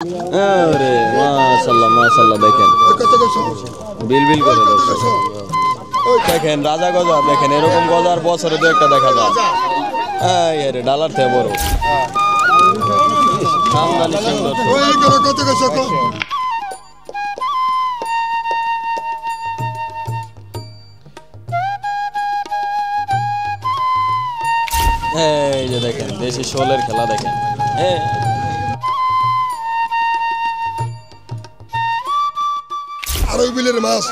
আরে মাশাআল্লাহ মাশাআল্লাহ দেখেন বিল বিল করে দেখেন রাজা গজা দেখেন এরকম গজার বছরে তো একটা দেখা যায়। এই আরে ডালার থেকে বড় আমদানি সুন্দর এই যে দেখেন দেশি শোলের খেলা দেখেন। আর ওই বিলের মাছ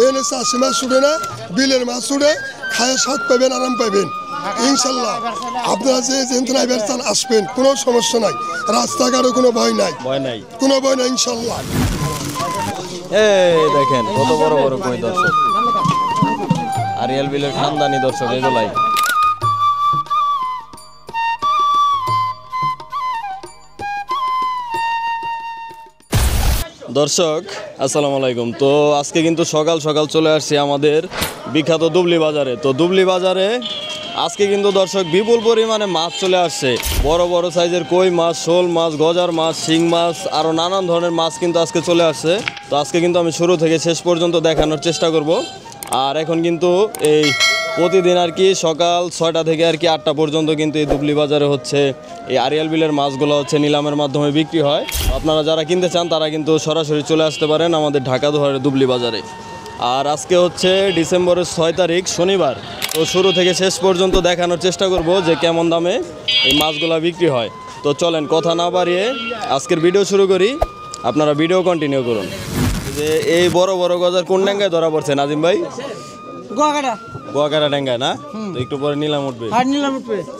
এনে চাষি মাছ ছুটে না, বিলের মাছ ছুটে খায় স্বাদ পাবেন, আরাম পাবেন ইনশাল্লাহ। আপনারা যে ড্রাইভার চান আসবেন, কোনো সমস্যা নাই, রাস্তাঘাটে কোনো ভয় নাই, কোনো ভয় নাই ইনশাল্লাহ। এই দেখেন কত বড় বড় কই দর্শক, আরিয়াল বিলের খানদানি দর্শক এগুলাই। দর্শক আসসালামু আলাইকুম। তো আজকে কিন্তু সকাল সকাল চলে আসছি আমাদের বিখ্যাত দুবলি বাজারে। তো দুবলি বাজারে আজকে কিন্তু দর্শক বিপুল পরিমাণে মাছ চলে আসছে, বড় বড় সাইজের কই মাছ, শোল মাছ, গজার মাছ, শিং মাছ, আরও নানান ধরনের মাছ কিন্তু আজকে চলে আসছে। তো আজকে কিন্তু আমি শুরু থেকে শেষ পর্যন্ত দেখানোর চেষ্টা করব। আর এখন কিন্তু এই প্রতিদিন আর কি সকাল 6টা থেকে আর কি 8টা পর্যন্ত কিন্তু এই দুবলি বাজারে হচ্ছে এই আরিয়াল বিলের মাছগুলো হচ্ছে নিলামের মাধ্যমে বিক্রি হয়। আপনারা যারা কিনতে চান তারা কিন্তু সরাসরি চলে আসতে পারেন আমাদের ঢাকা দোহারের দুবলি বাজারে। আর আজকে হচ্ছে ডিসেম্বরের 6 তারিখ শনিবার। তো শুরু থেকে শেষ পর্যন্ত দেখানোর চেষ্টা করব যে কেমন দামে এই মাছগুলো বিক্রি হয়। তো চলেন কথা না বাড়িয়ে আজকের ভিডিও শুরু করি, আপনারা ভিডিও কন্টিনিউ করুন। যে এই বড় বড় গজার কোন ডেঙ্গায় ধরা পড়ছে নাজিম ভাই? গোয়াকাটা ডেঙ্গায় না? তো একটু পরে নিলাম উঠবে।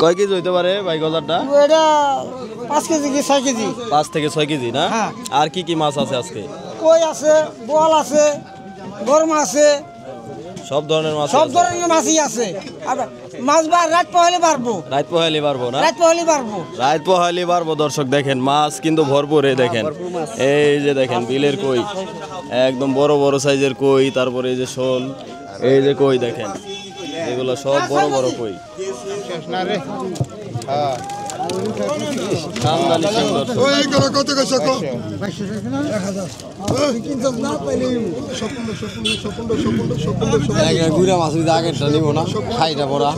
কয় কেজি হইতে পারে ভাই গজারটা? 5 কেজি কি 6 কেজি। 5 থেকে 6 কেজি না? আর কি কি মাছ আছে আজকে? কই আছে, বোয়াল আছে, গরম আছে, সব ধরনের মাছ, সব ধরনের মাছই আছে। আর মাছ রাত পহলে পারবো, রাত পোহালি পারবো না? রাত পহলে পারবো, রাত পোহালি পারবো। দর্শক দেখেন মাছ কিন্তু ভরপুর। দেখেন এই যে দেখেন বিলের কই, একদম বড় বড় সাইজের কই, তারপরে এই যে শোল, এই যে কই দেখেন, এগুলো সব বড় বড় কই। গুড়া মাছ আগেরটা নিব না, খাইটা পড়া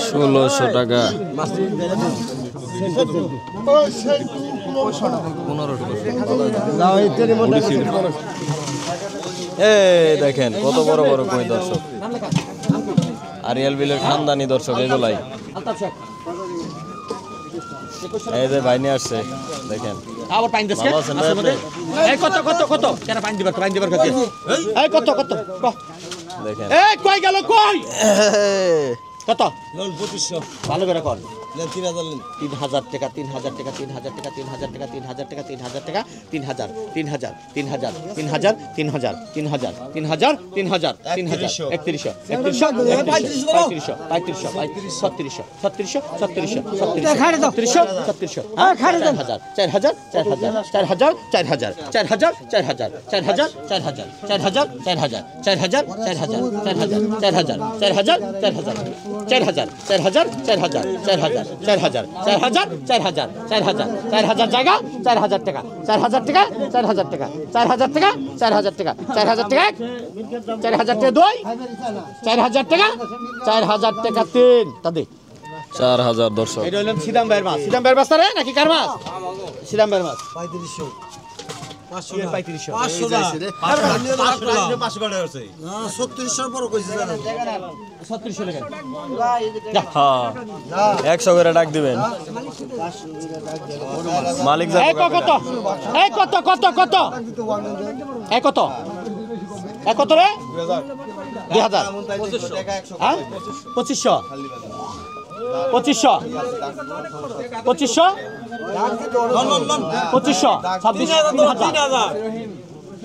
ষোলোশো টাকা। এই দেখেন কত বড় বড় কই দর্শক, আরিয়াল বিলের খানদানি দর্শক এগুলাই। এই যে ভাই নিয়ে আসছে দেখেন। আবার পানি দিস এই কত কত কত কেন পানি দিবার কত এই কত কত দেখেন এই কই গেল কই কত 2500 ভালো করে কর 3000 টাকা 3000 টাকা 3000 টাকা 3000 টাকা 3000 টাকা 3000 টাকা 3000 3000 3000 3000 3000 3000 3000 3000 3000 3100 4000 জায়গা 4000 টাকা 4000 টাকা 4000 টাকা 4000 টাকা 4000 টাকা 4000 টাকা 4000 টাকা 2 4000 টাকা 4000 টাকা 3 তাদে 4000 দর্শক। এটা হলো সিদাম ভাইয়ের মাছ। সিদাম ভাইয়ের মাছ রে নাকি কার মাছ? সিদাম ভাইয়ের মাছ 3500 3500 500 যাইছে রে 500 টাকা হচ্ছে 3600 বড় কইছে জানেন 3600 টাকা হ্যাঁ 100 করে ডাক দিবেন মালিক। এই কত এই কত কত কত এই কত এই কত রে 2000 হ্যাঁ 2500 2500 2500 2500 26 3000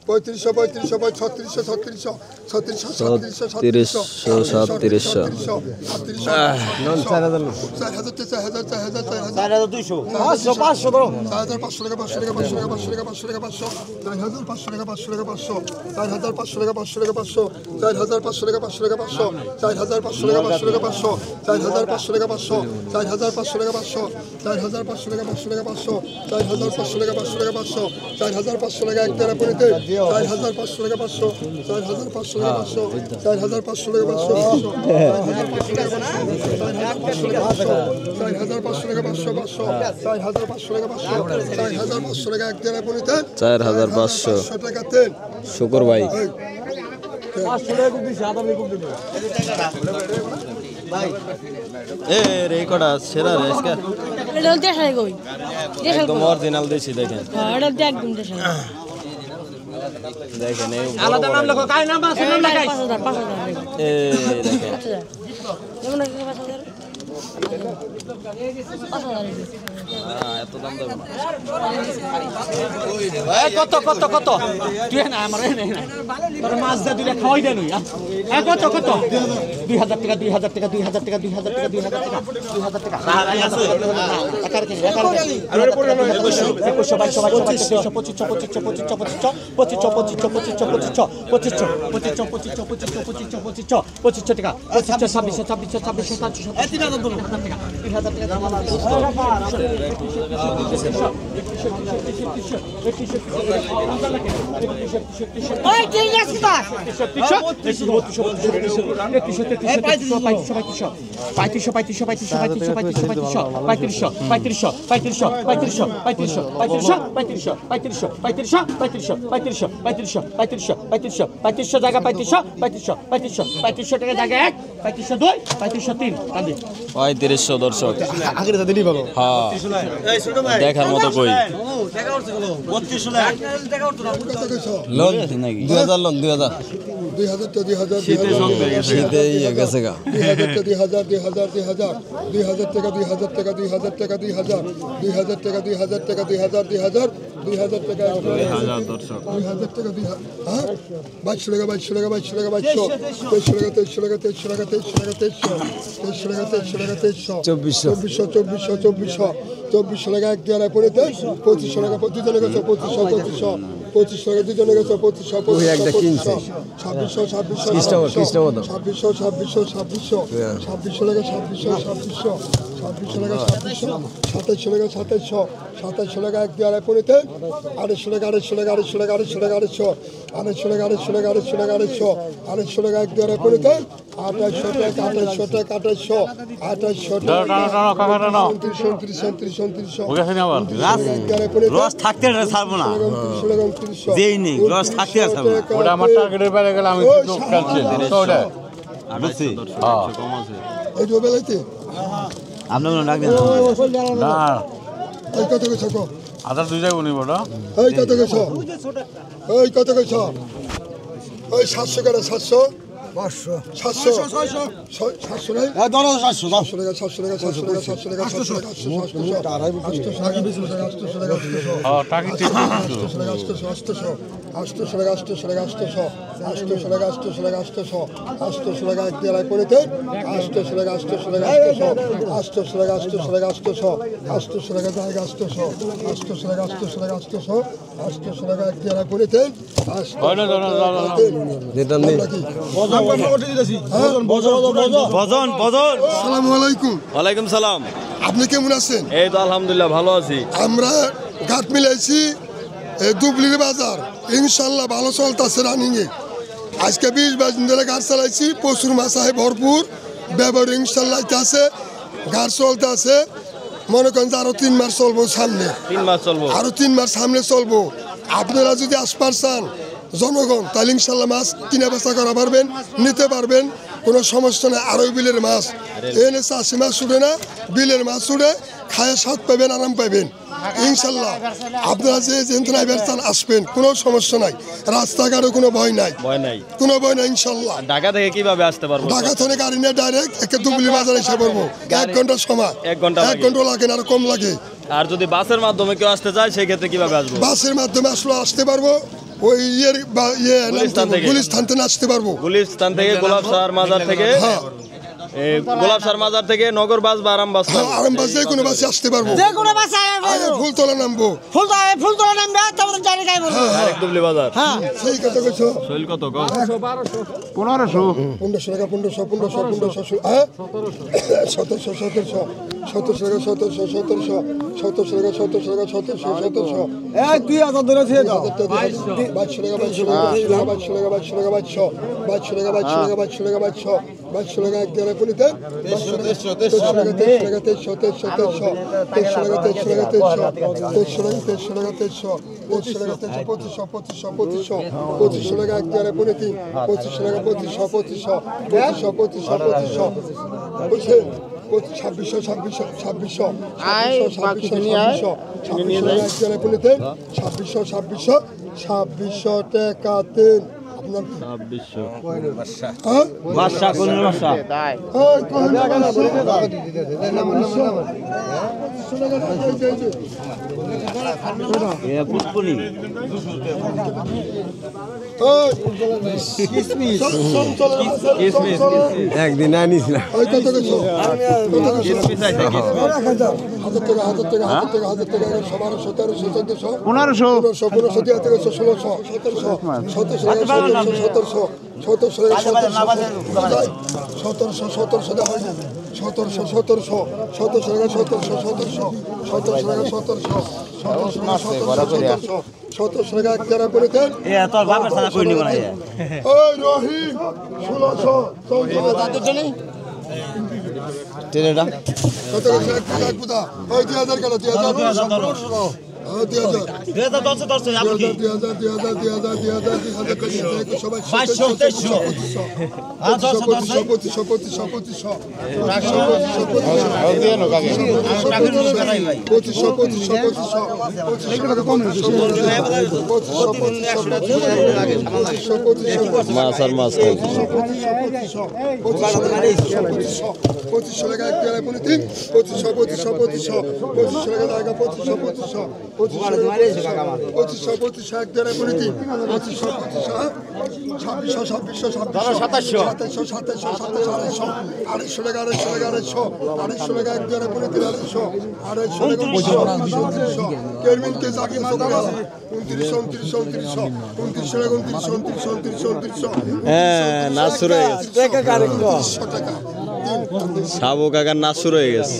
পঁয়ত্রিশশো পঁয়ত্রিশশো ছত্রিশশো ছত্রিশশো ছত্রিশশো সাতত্রিশশো তিরিশশো সাতত্রিশশো 4,000 4,000 200 500 500 ধরো 4,500 টাকা 500 টাকা 500 টাকা 500 টাকা 500 টাকা 500 4,500 টাকা 500 টাকা 500 4,500 টাকা 500 টাকা 500 4,500 টাকা 500 টাকা 500 4,500 টাকা 500 টাকা 500 4,500 টাকা 500 4,500 টাকা 500 4,500 টাকা 500 টাকা 500 4,500 টাকা 500 টাকা 500 4,500 টাকা এক টাকা পড়িতে 4,500 টাকা 500 4,500 টাকা 500 4,500 টাকা 500 4,500 টাকা 500 4,500 টাকা 500 4,500 টাকা এক টাকা পড়িতে 4,500 টাকা তেল শুকর ভাই এ রে কটা সেরা রে আজকে এটা দেশাই কই দেশাই একদম অরিজিনাল দেশি দেখেন এটা একদম দেশাই দেখেন এই আলাদা নাম লেখো কাই নাম আছে নাম লেখাই 5,000 এই দেখেন যেমন 5,000 এত দাম দেব না এই কত কত কত তুই না আমার এনে না তোর মাছ দে দুইটা খাওয়াই দে নই এই কত কত 2,000 টাকা 2,000 টাকা 2,000 টাকা 2,000 টাকা 2,000 টাকা 2,000 টাকা আছে একার কি আরে পড়ে নয় 21 22 23 25 25 টাকা 25 26 26 3,000 ওই ঠিক আছে পঁয়ত্রিশশো দর্শক হ্যাঁ দেখার মতো কই লোন 2,000 লোন 2,000 2,000 তো 2,000 শীতে ইয়ে গেছে গা 2,000 টাকা 2,000 টাকা 2,000 টাকা 2,000 টাকা 2,000 টাকা 2,000 2,000 টাকা 2,000 দর্শক 2,000 টাকা 2,000 হ্যাঁ 22 টাকা 22 টাকা 22 টাকা 22 23 টাকা 23 টাকা 23 টাকা 24 টাকা এক দেওয়ার পরে 25 টাকা প্রতিজনে গেছে 25 টাকা দুজনে গেছে 25 ওই একটা কিনছে 2600 খ্রিস্টাব্দ 2600 টাকা 2600 টাকা 2700 টাকা এক দেওয়ার পরে 2,500 টাকা 2,500 টাকা 2,500 টাকা 2,500 টাকা 2,500 টাকা 2,500 টাকা 2,500 টাকা এক দেওয়ার পরে 2,800 টাকা 2,800 টাকা 2,800 রস থাকতে ছাড়বো না যেই নেই রস থাকতে ছাড়বো না ওটা আমার টার্গেটের বাইরে গেলে আমি বুঝছি এই বেলাইতে আপনার ডাক দেন না এই কত গেছ আধার দুই জায়গা নিব ওটা এই কত গেছ এই কত গেছ ওই 700 করে 700 700 নাই 700 টাকা 700 টাকা 700 টাকা 700 টাকা 700 টাকা 800 টাকা আসসালামু আলাইকুম। ওয়ালাইকুম সালাম আপনি কেমন আছেন? এই তো আলহামদুলিল্লাহ ভালো আছি আমরা ঘাট মিলাইছি দুবলির বাজার ইনশাল্লাহ ভালো চলতেছে রানিংয়ে। আজকে 20-22 দিন ধরে ঘাট চালাইছি, প্রচুর মাছ আছে ভরপুর, ব্যবহার ইনশাল্লাহ আছে, ঘাট চলতে আছে। মনে করেন যে আরো 3 মাস চলবো সামনে, 3 মাস চলবো আরো 3 মাস সামনে চলবো। আপনারা যদি আসপার চান জনগণ তাহলে ইনশাল্লাহ মাছ কিনা বেচা করা পারবেন, নিতে পারবেন, কোনো সমস্যা নেই। আরো বিলের মাছ এনে চাষি মাছ ছুটে না, বিলের মাছ ছুটে খায় স্বাদ পাবেন, আরাম পাবেন ইনশাল্লাহ। আপনারা যে যেখানে চান আসবেন, কোনো সমস্যা নাই, রাস্তাঘাটে কোনো ভয় নাই, কোনো ভয় নাই ইনশাল্লাহ। ঢাকা থেকে কিভাবে আসতে পারবো? ঢাকা থেকে গাড়ি নিয়ে ডাইরেক্ট একে দুবলি বাজার এসে পড়বো। 1 ঘন্টার সময়, 1 ঘন্টা 1 ঘন্টা লাগে না, আর কম লাগে। আর যদি বাসের মাধ্যমে কেউ আসতে চায় সেক্ষেত্রে কিভাবে আসবো? বাসের মাধ্যমে আসলে আসতে পারবো, ওই ইয়ের গুলিস্তান থেকে। গুলিস্তান থেকে আসতে পারবো। গুলিস্তান থেকে গোলাপসার মাজার থেকে হ্যাঁ গোলাপসার মাজার থেকে নগর বাস বা আরাম বাস হ্যাঁ, আরাম বাস যে কোনো বাসে আসতে পারবো। যে কোনো বাসায় আগে ফুলতলা নামবো। ফুলতলা নামবে তারপরে জানি গাই বলবো ডাইরেক্ট দুবলি বাজার হ্যাঁ সেই কথা কইছো। শৈল কত কও? 1500 টাকা 1500 হ্যাঁ 1700 এই 2000 ধরে ছিল দাও 2600 টাকা তিন আপনার 2600 হ্যাঁ বাদশা কোন বাদশা এ পুষ্পনি একদিন আনিস না এ তোর বাপের সাথে কই নিব না এ ট্রেনেটা মাছ আর মাছ খাই 2500 টাকা এক পেয়ারা পনে তিন 2500 টাকা 2500 এক পেয়ারা পনে তিন 2600 টাকা 250 টাকা এক পেয়ারা পনে তিন 250 কেরমিন কে জাকি সোকালা 29 হ্যাঁ নাচ শুরু হয়ে গেছে টাকা সাবু কাকার নাচ শুরু হয়ে গেছে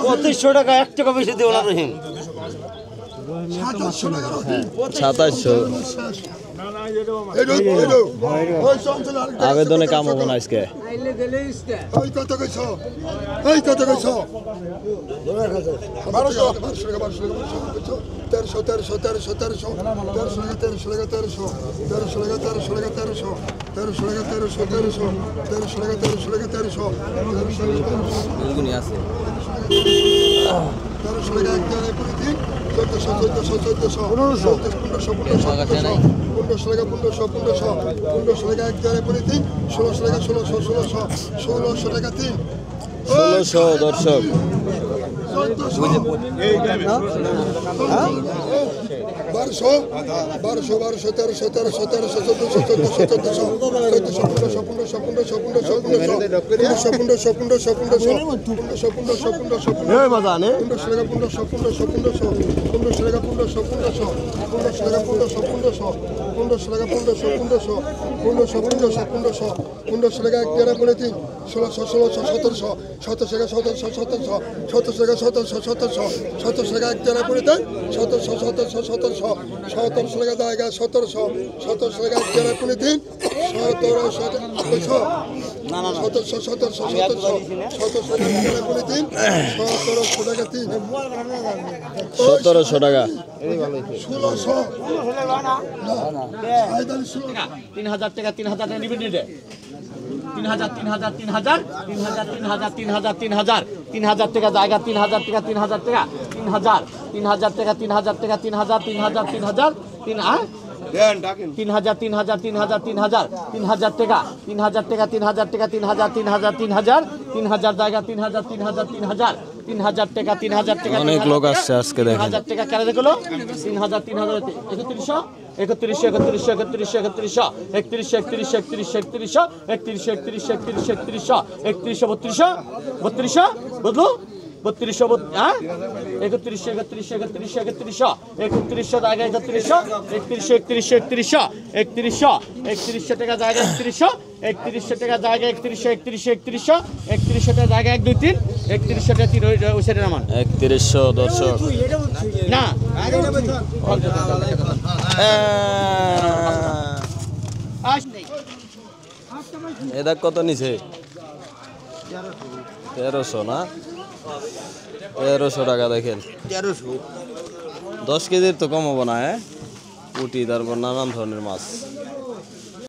পঁচিশশো টাকা 1 টাকা বেশি দেব না রহিম 2700 আবেদনে কাম হবো না আজকে ষোলোশো দর্শক 1700 টাকা 3000 টাকা 3000 টাকা নিবেন নিতে 3000 টাকা জায়গা 3000 টাকা 3000 টাকা 3000 টাকা 3000 টাকা 3000 জায়গা 3000 3000 টাকা 3000 টাকা অনেক লোক আসছে আজকে দেখেন 3000 টাকা কেন দেখলো 3000 3100 3100 বুঝলো 3200 হ্যাঁ 3100 জায়গায় 3100 টাকা জায়গায় 3100 টাকা জায়গায় 3100 টাকা জায়গায় 1 2 3 3100 টাকা 3 ওই সাইডে নামান 3100 দর্শক না এটা কত নিছে 1300 না 1300 টাকা দেখেন 10 কেজির তো কম হবো না পুঁটি তারপর নানান ধরনের মাছ